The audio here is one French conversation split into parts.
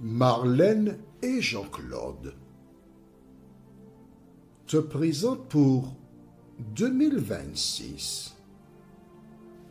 Marlène et Jean-Claude te présentent pour 2026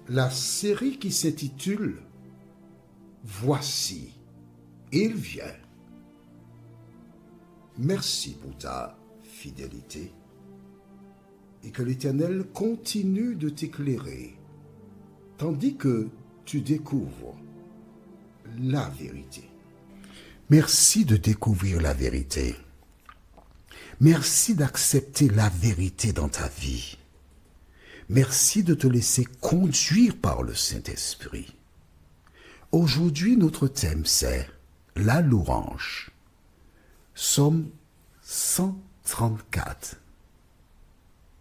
la série qui s'intitule « Voici, il vient ». Merci pour ta fidélité et que l'Éternel continue de t'éclairer tandis que tu découvres la vérité. Merci de découvrir la vérité. Merci d'accepter la vérité dans ta vie. Merci de te laisser conduire par le Saint-Esprit. Aujourd'hui, notre thème, c'est la louange. Psaume 134.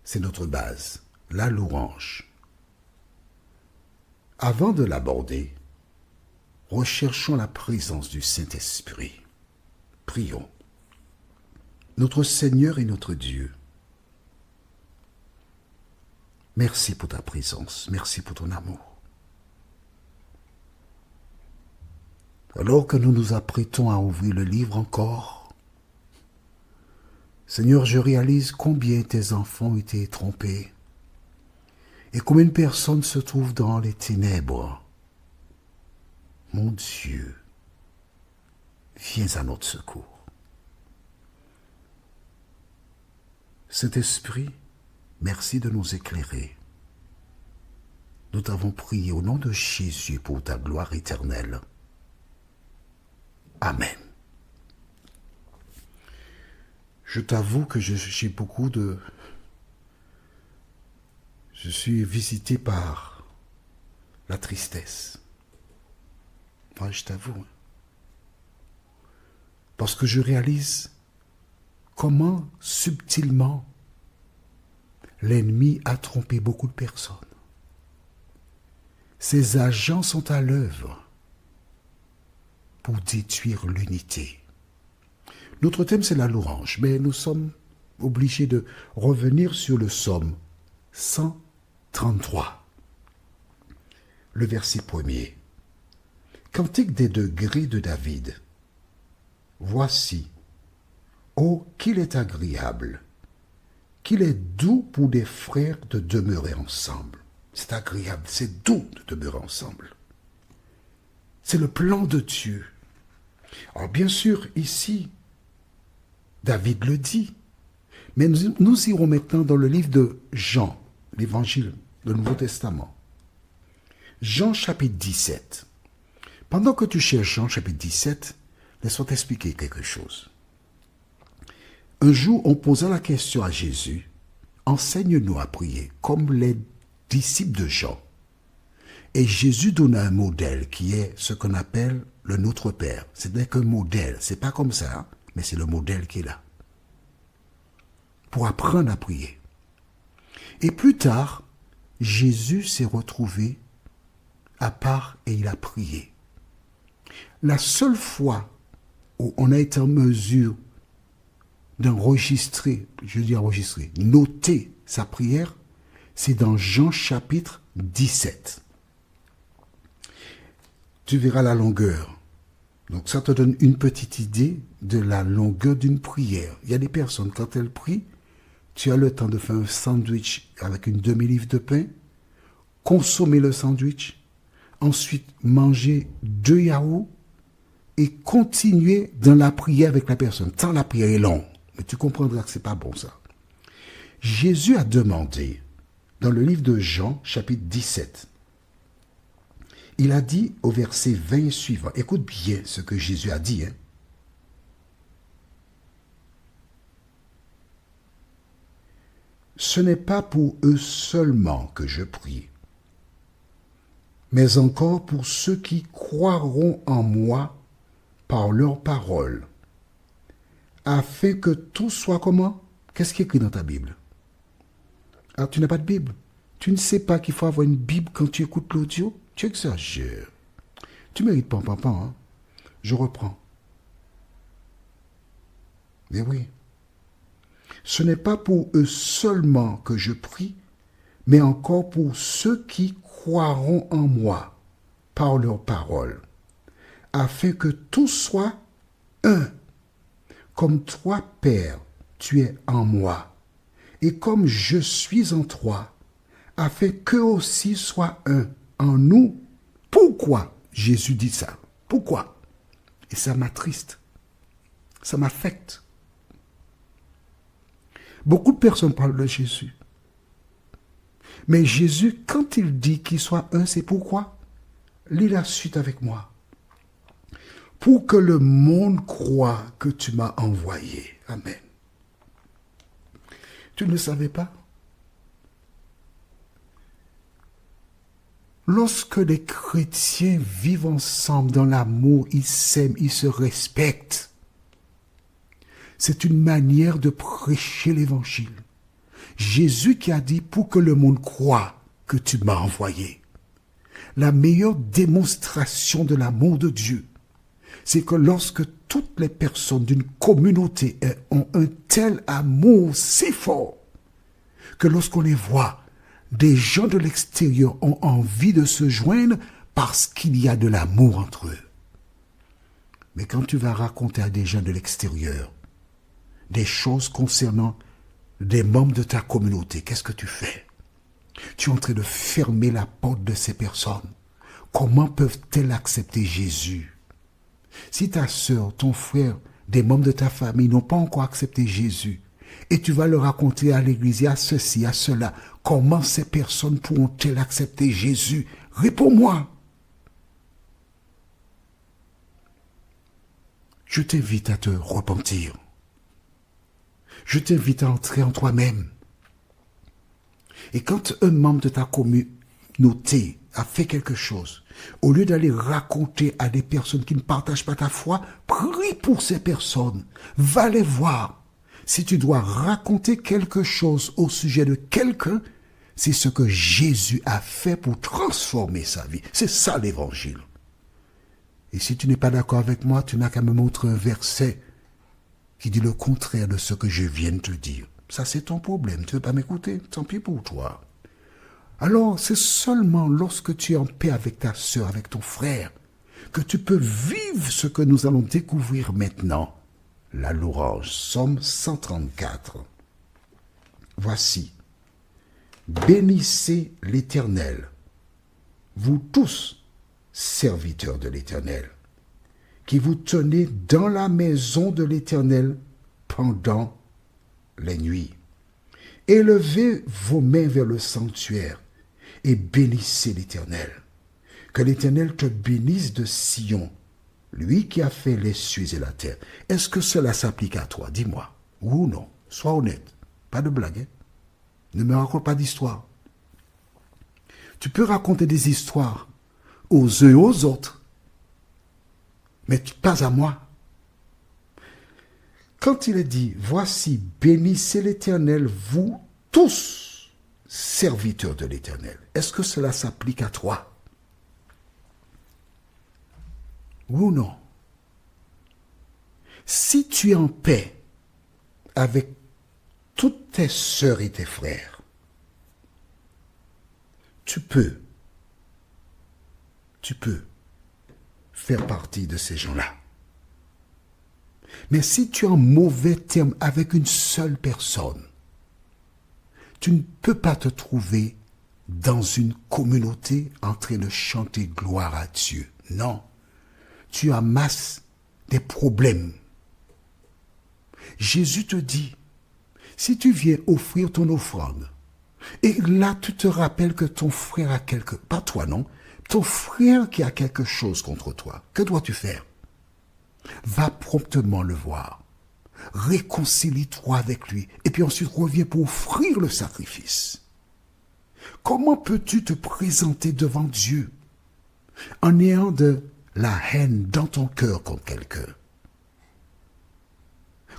C'est notre base, la louange. Avant de l'aborder, recherchons la présence du Saint-Esprit. Prions. Notre Seigneur et notre Dieu, merci pour ta présence, merci pour ton amour. Alors que nous nous apprêtons à ouvrir le livre encore, Seigneur, je réalise combien tes enfants ont été trompés et combien de personnes se trouvent dans les ténèbres. Mon Dieu, viens à notre secours. Saint-Esprit, merci de nous éclairer. Nous t'avons prié au nom de Jésus pour ta gloire éternelle. Amen. Je t'avoue que je suis visité par la tristesse. Moi, je t'avoue. Parce que je réalise comment subtilement l'ennemi a trompé beaucoup de personnes. Ses agents sont à l'œuvre pour détruire l'unité. Notre thème, c'est la louange, mais nous sommes obligés de revenir sur le psaume 133. Le verset 1er. Cantique des degrés de David. Voici, oh, qu'il est agréable, qu'il est doux pour des frères de demeurer ensemble. C'est agréable, c'est doux de demeurer ensemble. C'est le plan de Dieu. Alors bien sûr, ici, David le dit, mais nous irons maintenant dans le livre de Jean, l'évangile, le Nouveau Testament. Jean chapitre 17. Pendant que tu cherches Jean chapitre 17, laisse-moi t'expliquer quelque chose. Un jour, on posa la question à Jésus, « Enseigne-nous à prier, comme les disciples de Jean. » Et Jésus donna un modèle qui est ce qu'on appelle le Notre Père. Ce n'est qu'un modèle, c'est pas comme ça, hein, mais c'est le modèle qui est là. Pour apprendre à prier. Et plus tard, Jésus s'est retrouvé à part et il a prié. La seule fois où on a été en mesure d'enregistrer, noter sa prière, c'est dans Jean chapitre 17. Tu verras la longueur. Donc ça te donne une petite idée de la longueur d'une prière. Il y a des personnes, quand elles prient, tu as le temps de faire un sandwich avec une demi-livre de pain, consommer le sandwich, ensuite manger 2 yaourts et continuer dans la prière avec la personne. Tant la prière est longue. Mais tu comprendras que ce n'est pas bon ça. Jésus a demandé, dans le livre de Jean, chapitre 17, il a dit au verset 20 suivant, écoute bien ce que Jésus a dit. Ce n'est pas pour eux seulement que je prie, mais encore pour ceux qui croiront en moi par leur parole, afin que tout soit comment? Qu'est-ce qui est écrit dans ta Bible? Alors, tu n'as pas de Bible. Tu ne sais pas qu'il faut avoir une Bible quand tu écoutes l'audio? Tu exagères. Tu mérites pas, papa, hein? Je reprends. Mais oui. Ce n'est pas pour eux seulement que je prie, mais encore pour ceux qui croiront en moi par leur parole, afin que tout soit un. Comme toi, Père, tu es en moi, et comme je suis en toi, afin qu'eux aussi soient un en nous. Pourquoi Jésus dit ça? Pourquoi? Et ça m'attriste, ça m'affecte. Beaucoup de personnes parlent de Jésus. Mais Jésus, quand il dit qu'il soit un, c'est pourquoi? Lis la suite avec moi. Pour que le monde croie que tu m'as envoyé. Amen. Tu ne savais pas? Lorsque les chrétiens vivent ensemble dans l'amour, ils s'aiment, ils se respectent. C'est une manière de prêcher l'évangile. Jésus qui a dit pour que le monde croie que tu m'as envoyé. La meilleure démonstration de l'amour de Dieu, c'est que lorsque toutes les personnes d'une communauté ont un tel amour si fort, que lorsqu'on les voit, des gens de l'extérieur ont envie de se joindre parce qu'il y a de l'amour entre eux. Mais quand tu vas raconter à des gens de l'extérieur des choses concernant des membres de ta communauté, qu'est-ce que tu fais? Tu es en train de fermer la porte de ces personnes. Comment peuvent-elles accepter Jésus? Si ta sœur, ton frère, des membres de ta famille n'ont pas encore accepté Jésus, et tu vas leur raconter à l'église, à ceci, à cela, comment ces personnes pourront-elles accepter Jésus? Réponds-moi. Je t'invite à te repentir. Je t'invite à entrer en toi-même. Et quand un membre de ta communauté a fait quelque chose, au lieu d'aller raconter à des personnes qui ne partagent pas ta foi, prie pour ces personnes. Va les voir. Si tu dois raconter quelque chose au sujet de quelqu'un, c'est ce que Jésus a fait pour transformer sa vie. C'est ça l'évangile. Et si tu n'es pas d'accord avec moi, tu n'as qu'à me montrer un verset qui dit le contraire de ce que je viens de te dire. Ça, c'est ton problème. Tu ne veux pas m'écouter? Tant pis pour toi. Alors, c'est seulement lorsque tu es en paix avec ta sœur, avec ton frère, que tu peux vivre ce que nous allons découvrir maintenant. La louange, Psaume 134. Voici. Bénissez l'Éternel, vous tous, serviteurs de l'Éternel, qui vous tenez dans la maison de l'Éternel pendant les nuits. Élevez vos mains vers le sanctuaire et bénissez l'Éternel. Que l'Éternel te bénisse de Sion, lui qui a fait les cieux et la terre. Est-ce que cela s'applique à toi? Dis-moi. Oui ou non? Sois honnête. Pas de blague. Hein? Ne me raconte pas d'histoire. Tu peux raconter des histoires aux uns et aux autres, mais pas à moi. Quand il est dit, voici, bénissez l'Éternel, vous tous, serviteurs de l'Éternel. Est-ce que cela s'applique à toi? Oui ou non? Si tu es en paix avec toutes tes sœurs et tes frères, tu peux faire partie de ces gens-là. Mais si tu es en mauvais terme avec une seule personne, tu ne peux pas te trouver dans une communauté en train de chanter gloire à Dieu. Non, tu amasses des problèmes. Jésus te dit, si tu viens offrir ton offrande, et là tu te rappelles que ton frère a pas toi non, ton frère qui a quelque chose contre toi, que dois-tu faire? Va promptement le voir, réconcilie-toi avec lui, et puis ensuite reviens pour offrir le sacrifice. Comment peux-tu te présenter devant Dieu en ayant de la haine dans ton cœur contre quelqu'un?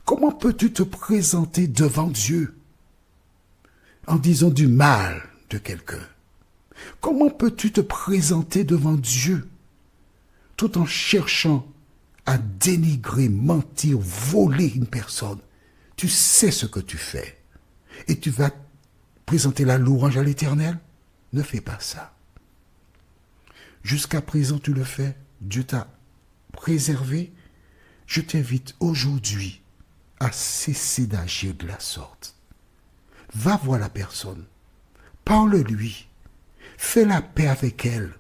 Comment peux-tu te présenter devant Dieu en disant du mal de quelqu'un? Comment peux-tu te présenter devant Dieu tout en cherchant à dénigrer, mentir, voler une personne? Tu sais ce que tu fais et tu vas présenter la louange à l'Éternel? Ne fais pas ça. Jusqu'à présent, tu le fais. Dieu t'a préservé. Je t'invite aujourd'hui à cesser d'agir de la sorte. Va voir la personne. Parle-lui. Fais la paix avec elle.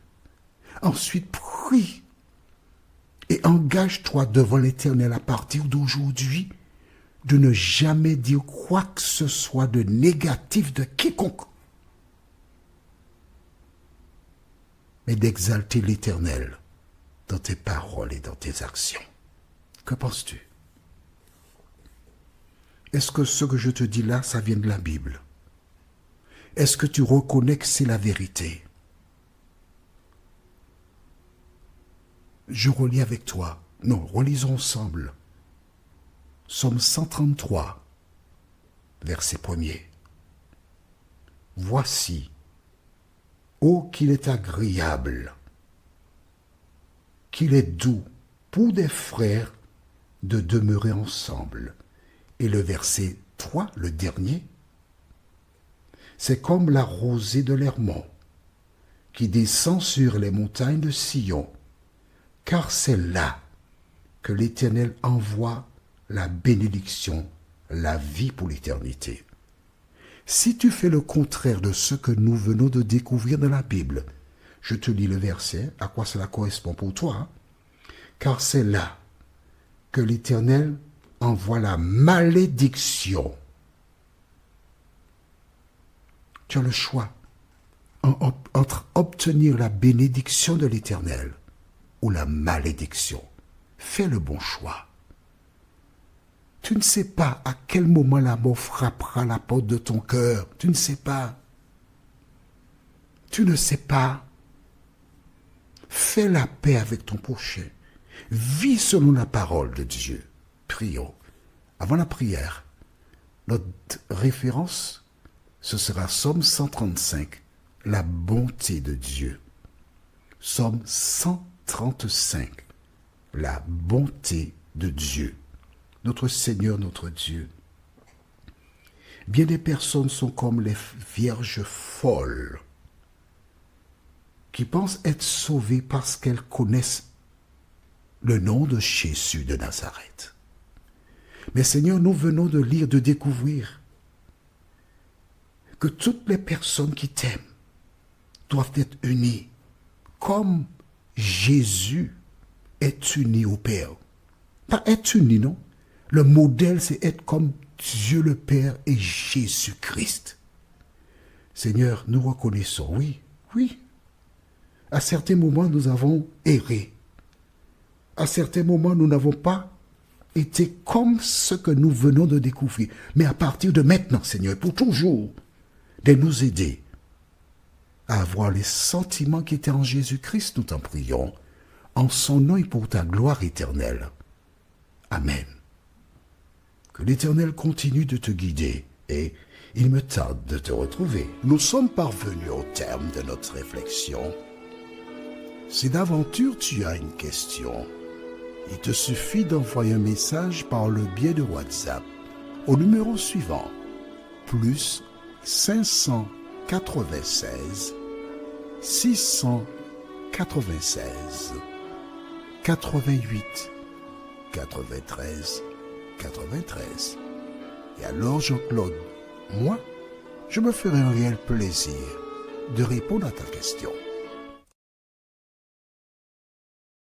Ensuite, prie. Et engage-toi devant l'Éternel à partir d'aujourd'hui de ne jamais dire quoi que ce soit de négatif de quiconque, mais d'exalter l'Éternel dans tes paroles et dans tes actions. Que penses-tu? Est-ce que ce que je te dis là, ça vient de la Bible? Est-ce que tu reconnais que c'est la vérité? Je relis avec toi. Non, relisons ensemble. Psaume 133, verset 1er. Voici, ô qu'il est agréable, qu'il est doux pour des frères de demeurer ensemble. Et le verset 3, le dernier, c'est comme la rosée de l'Hermon qui descend sur les montagnes de Sion, car c'est là que l'Éternel envoie la bénédiction, la vie pour l'éternité. Si tu fais le contraire de ce que nous venons de découvrir dans la Bible, je te lis le verset, à quoi cela correspond pour toi, hein? Car c'est là que l'Éternel envoie la malédiction. Tu as le choix entre obtenir la bénédiction de l'Éternel ou la malédiction. Fais le bon choix. Tu ne sais pas à quel moment la mort frappera la porte de ton cœur. Tu ne sais pas. Tu ne sais pas. Fais la paix avec ton prochain. Vis selon la parole de Dieu. Prions. Avant la prière, notre référence, ce sera Psaume 135, la bonté de Dieu. Psaume 135, la bonté de Dieu. Notre Seigneur, notre Dieu. Bien des personnes sont comme les vierges folles qui pensent être sauvées parce qu'elles connaissent le nom de Jésus de Nazareth. Mais Seigneur, nous venons de lire, de découvrir que toutes les personnes qui t'aiment doivent être unies comme Jésus est uni au Père. Pas être uni, non? Le modèle, c'est être comme Dieu le Père et Jésus-Christ. Seigneur, nous reconnaissons, oui. À certains moments, nous avons erré. À certains moments, nous n'avons pas été comme ce que nous venons de découvrir. Mais à partir de maintenant, Seigneur, pour toujours, de nous aider à avoir les sentiments qui étaient en Jésus-Christ, nous t'en prions, en son nom et pour ta gloire éternelle. Amen. Que l'Éternel continue de te guider et il me tarde de te retrouver. Nous sommes parvenus au terme de notre réflexion. Si d'aventure tu as une question, il te suffit d'envoyer un message par le biais de WhatsApp au numéro suivant, plus 596 696 88 93 93. Et alors Jean-Claude, moi, je me ferai un réel plaisir de répondre à ta question.